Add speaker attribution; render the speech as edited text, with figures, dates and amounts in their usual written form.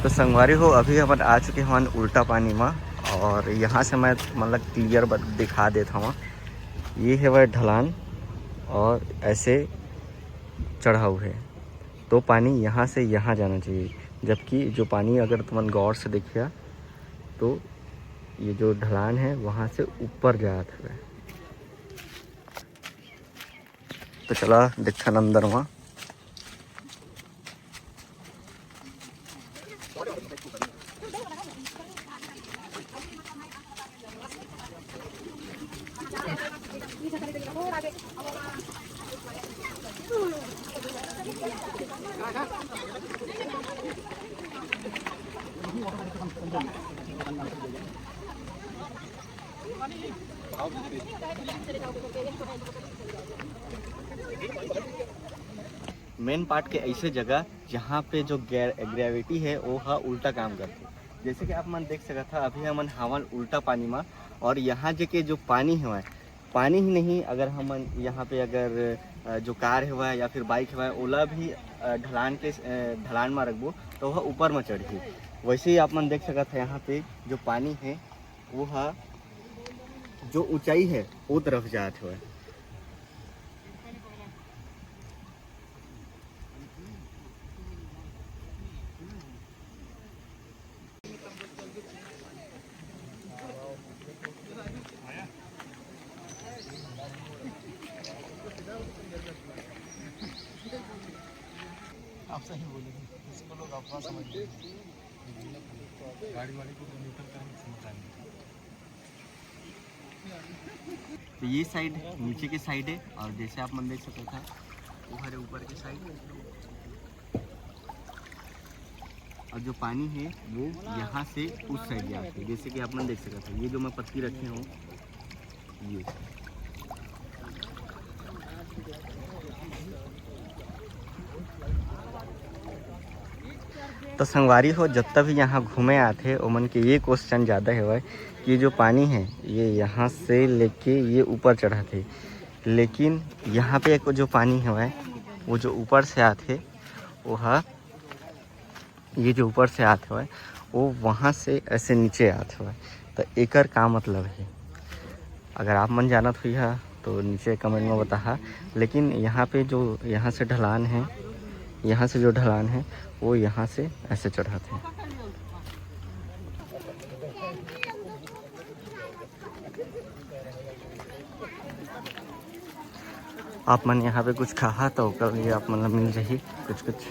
Speaker 1: तो संगवारी हो अभी अपन आ चुके हैं उल्टा पानी में और यहाँ से मैं मतलब क्लियर दिखा देता हूँ। ये है वह ढलान और ऐसे चढ़ाव है तो पानी यहाँ से यहाँ जाना चाहिए, जबकि जो पानी अगर तुम गौर से देखिए तो ये जो ढलान है वहाँ से ऊपर जाता है। तो चला देखा अंदर वहाँ मेन पार्ट के ऐसे जगह जहाँ पे जो ग्रेविटी है वो हा उल्टा काम करते। जैसे कि आप मन देख सकता था अभी हमन हवन उल्टा पानी में और यहाँ के जो पानी है पानी ही नहीं, अगर हम यहाँ पे अगर जो कार है या फिर बाइक है ओला भी ढलान में रखबो तो वह ऊपर में चढ़ी। वैसे ही आप मन देख सकता था यहाँ पे जो पानी है वो हा जो ऊंचाई है वो तरफ जाते हुए।
Speaker 2: आप सही बोले, इसको लोग अफवाह समझते हैं। गाड़ी वाले को तो न्यूट्रल करने समझता नहीं।
Speaker 1: तो ये साइड नीचे की साइड है और जैसे आप मन देख सकते था वो हरे ऊपर की साइड, और जो पानी है वो यहाँ से उस साइड जाती है। जैसे कि आप मन देख सकते था ये जो मैं पत्ती रखे हूँ ये तो संगवारी हो जब भी यहाँ घूमे आते ओमन के ये क्वेश्चन ज़्यादा है वह कि जो पानी है ये यहाँ से लेके ये ऊपर चढ़ा थे, लेकिन यहाँ पे एक जो पानी है वह वो जो ऊपर से आते वो है ये जो ऊपर से आते हुए वो वहाँ से ऐसे नीचे आते हुए। तो एकर का मतलब है अगर आप मन जानत हुई है तो नीचे कमेंट में बता। लेकिन यहाँ पे जो यहाँ से ढलान है, यहाँ से जो ढलान है वो यहाँ से ऐसे चढ़ाते हैं। आप मन यहाँ पे कुछ कहा तो कभी आप मतलब मिल रही कुछ कुछ